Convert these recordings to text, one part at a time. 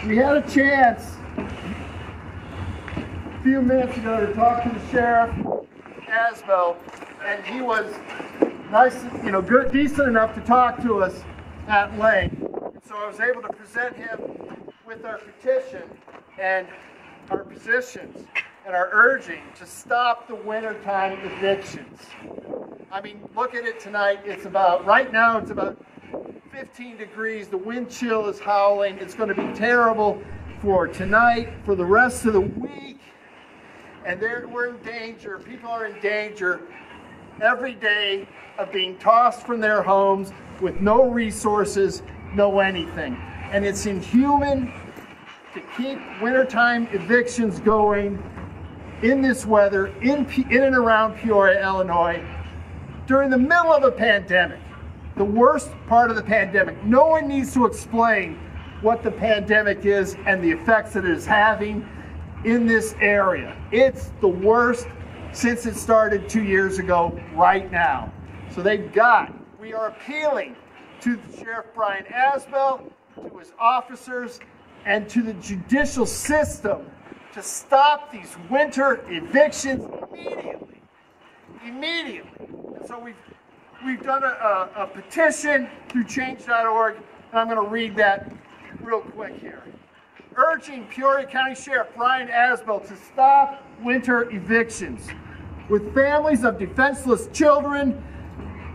We had a chance a few minutes ago to talk to the Sheriff Asbell, and he was nice, good, decent enough to talk to us at length. And so I was able to present him with our petition and our positions and our urging to stop the wintertime evictions. I mean, look at it tonight. Right now it's about 15 degrees. The wind chill is howling. It's going to be terrible for tonight, for the rest of the week. And we're in danger. People are in danger every day of being tossed from their homes with no resources, no anything. And it's inhuman to keep wintertime evictions going in this weather, in and around Peoria, Illinois, during the middle of a pandemic, the worst part of the pandemic. No one needs to explain what the pandemic is and the effects that it is having in this area. It's the worst since it started 2 years ago right now. So we are appealing to Sheriff Brian Asbell, to his officers, and to the judicial system to stop these winter evictions immediately. And so we've done a petition through change.org, and I'm going to read that real quick here. Urging Peoria County Sheriff Brian Asbell to stop winter evictions. With families of defenseless children,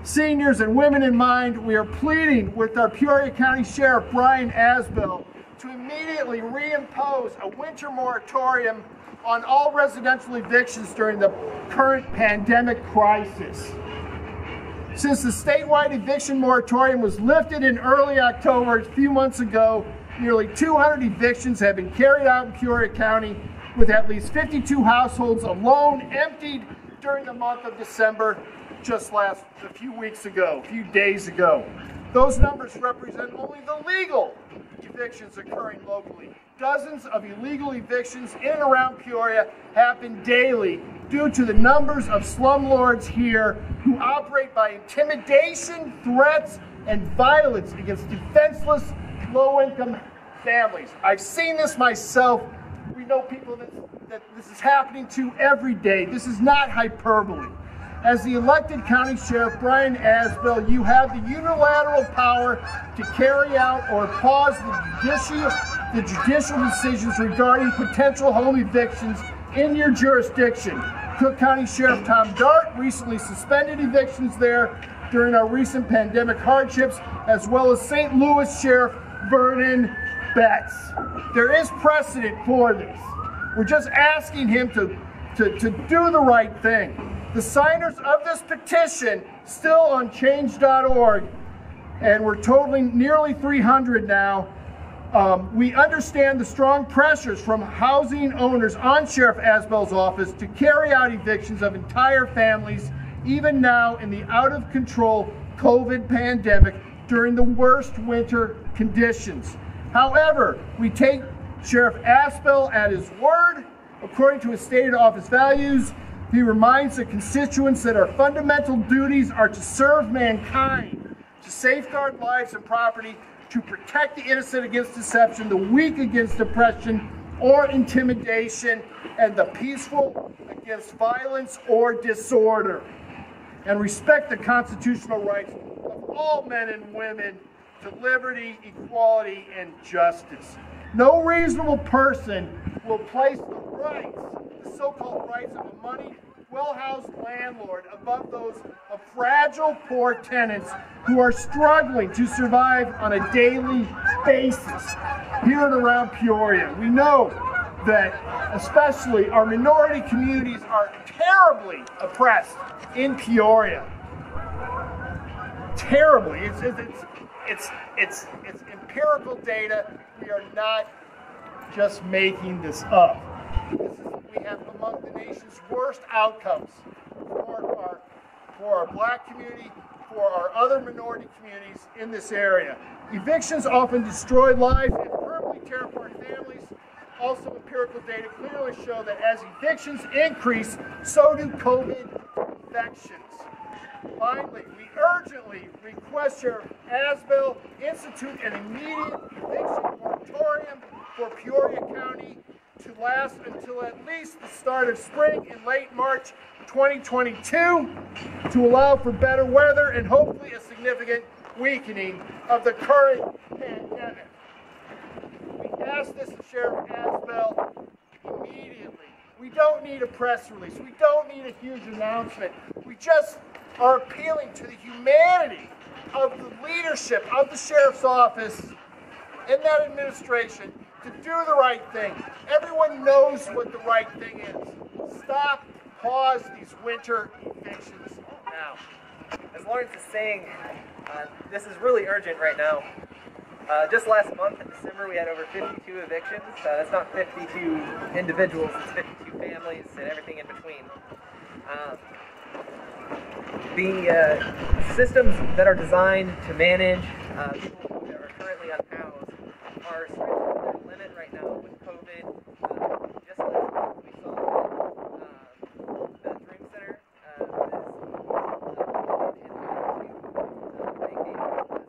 seniors, and women in mind, we are pleading with our Peoria County Sheriff Brian Asbell to immediately reimpose a winter moratorium on all residential evictions during the current pandemic crisis. Since the statewide eviction moratorium was lifted in early October, a few months ago, nearly 200 evictions have been carried out in Peoria County, with at least 52 households alone emptied during the month of December, just a few days ago. Those numbers represent only the legal evictions occurring locally. Dozens of illegal evictions in and around Peoria happen daily due to the numbers of slumlords here who operate by intimidation, threats, and violence against defenseless, low-income families. I've seen this myself. We know people that this is happening to every day. This is not hyperbole. As the elected county sheriff, Brian Asbell, you have the unilateral power to carry out or pause the judicial decisions regarding potential home evictions in your jurisdiction. Cook County Sheriff Tom Dart recently suspended evictions there during our recent pandemic hardships, as well as St. Louis Sheriff Vernon Betts. There is precedent for this. We're just asking him to do the right thing. The signers of this petition, still on change.org, and we're totaling nearly 300 now, we understand the strong pressures from housing owners on Sheriff Asbell's office to carry out evictions of entire families, even now in the out-of-control COVID pandemic during the worst winter conditions. However, we take Sheriff Asbell at his word. According to his stated office values, he reminds the constituents that our fundamental duties are to serve mankind, to safeguard lives and property, to protect the innocent against deception, the weak against oppression or intimidation, and the peaceful against violence or disorder, and respect the constitutional rights of all men and women to liberty, equality, and justice. No reasonable person will place the so-called rights of a moneyed, well-housed landlord above those of fragile, poor tenants who are struggling to survive on a daily basis here and around Peoria. We know that especially our minority communities are terribly oppressed in Peoria. Terribly. It's empirical data. We are not just making this up. We have among the nation's worst outcomes for our black community, for our other minority communities in this area. Evictions often destroy lives and permanently tear apart families. Also, empirical data clearly show that as evictions increase, so do COVID infections. Finally, we urgently request Sheriff Asbell institute an immediate eviction moratorium for Peoria County to last until at least the start of spring in late March 2022 to allow for better weather and hopefully a significant weakening of the current pandemic. We asked this of Sheriff Asbell immediately. We don't need a press release. We don't need a huge announcement. We just are appealing to the humanity of the leadership of the Sheriff's Office and that administration to do the right thing. Everyone knows what the right thing is. Stop, pause these winter evictions now. As Lawrence is saying, this is really urgent right now. Just last month in December, we had over 52 evictions. That's not 52 individuals, it's 52 families and everything in between. The systems that are designed to manage people who are currently unhoused are stretched to their limit right now with COVID. Just last month, we saw the Dream Center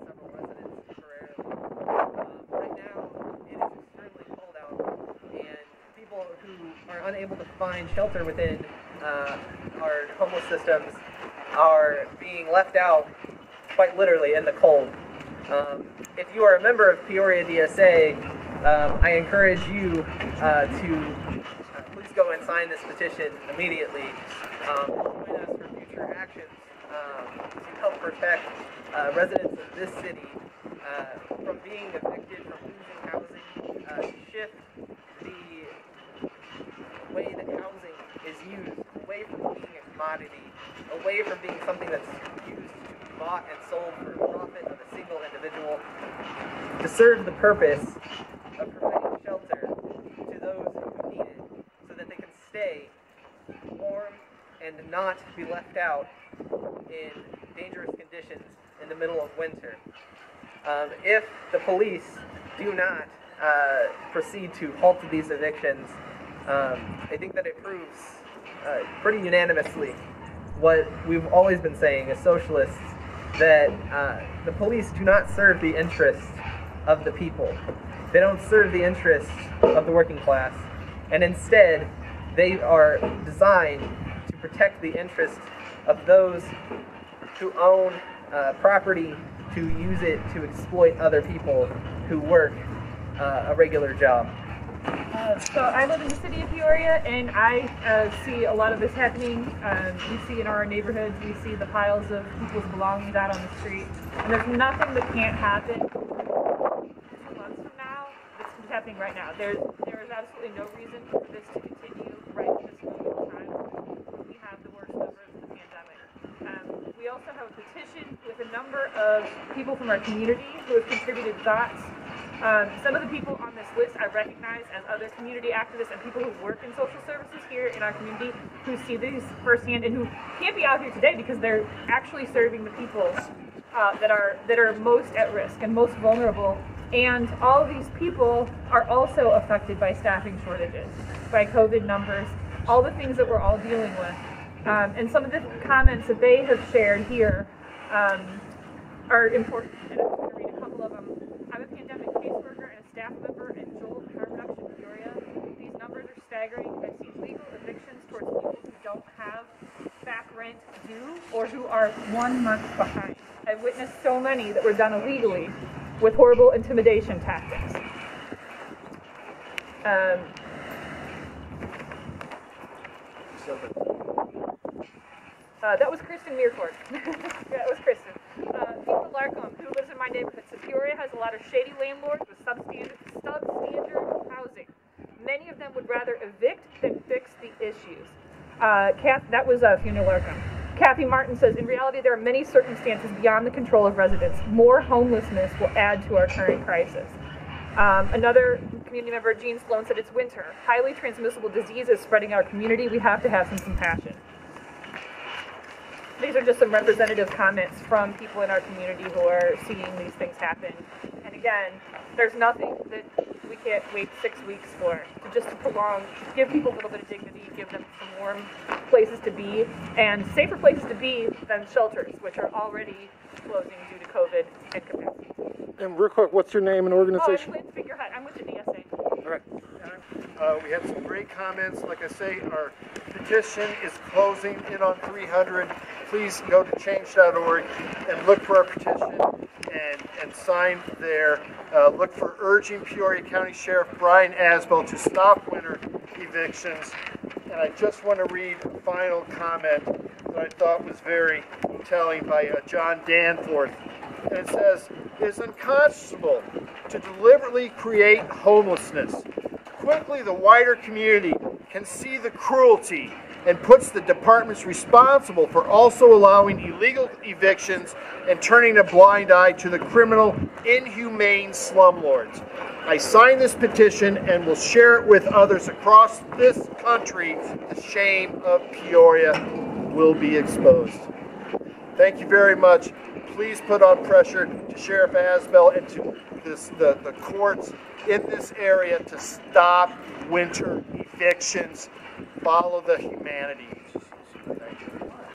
several residents temporarily. Right now, it is extremely cold out, and people who are unable to find shelter within our homeless systems are being left out quite literally in the cold. If you are a member of Peoria DSA, I encourage you to please go and sign this petition immediately. Join us for future actions to help protect residents of this city from being evicted, from losing housing, to shift the way that housing is used away from being a commodity, away from being something that's used to be bought and sold for the profit of a single individual, to serve the purpose of providing shelter to those who need it, so that they can stay warm and not be left out in dangerous conditions in the middle of winter. If the police do not proceed to halt these evictions, I think that it proves pretty unanimously what we've always been saying as socialists, that the police do not serve the interests of the people. They don't serve the interests of the working class, and instead they are designed to protect the interests of those who own property, to use it to exploit other people who work a regular job. So I live in the city of Peoria, and I see a lot of this happening. We see in our neighborhoods, we see the piles of people's belongings out on the street, and there's nothing that can't happen 2 months from now. This is happening right now. There is absolutely no reason for this to continue right at this moment in time. We have the worst numbers of the pandemic. We also have a petition with a number of people from our community who have contributed thoughts. Some of the people on this list I recognize as other community activists and people who work in social services here in our community, who see these firsthand and who can't be out here today because they're actually serving the people that are most at risk and most vulnerable. And all of these people are also affected by staffing shortages, by COVID numbers, all the things that we're all dealing with. And some of the comments that they have shared here are important, and I'm going to read a couple of them. I'm a pandemic caseworker and a staff member in Joel Harm Reduction, Peoria. These numbers are staggering. I've seen legal evictions towards people who don't have back rent due or who are 1 month behind. I've witnessed so many that were done illegally with horrible intimidation tactics. That was Kristen Meercourt. That was Kristen. People Larkham, who lives in my neighborhood. So Peoria has a lot of shady landlords with substandard housing. Many of them would rather evict than fix the issues. That was Fiona Larkham. Kathy Martin says, in reality, there are many circumstances beyond the control of residents. More homelessness will add to our current crisis. Another community member, Jean Sloan, said it's winter. Highly transmissible disease is spreading our community. We have to have some compassion. These are just some representative comments from people in our community who are seeing these things happen. And again, there's nothing that we can't wait 6 weeks for, to prolong, give people a little bit of dignity, give them some warm places to be, and safer places to be than shelters, which are already closing due to COVID and capacity. And real quick, what's your name and organization? Oh, I'm Lynn Fingerhut. I'm with the DSA. We had some great comments. Like I say, our petition is closing in on 300. Please go to change.org and look for our petition and sign there. Look for urging Peoria County Sheriff Brian Asbell to stop winter evictions. And I just want to read a final comment that I thought was very telling by John Danforth. And it says, "It is unconscionable to deliberately create homelessness. Quickly, the wider community can see the cruelty and puts the departments responsible for also allowing illegal evictions and turning a blind eye to the criminal, inhumane slumlords. I sign this petition and will share it with others across this country. The shame of Peoria will be exposed." Thank you very much. Please put on pressure to Sheriff Asbell and to the courts in this area to stop winter evictions. Follow the humanity.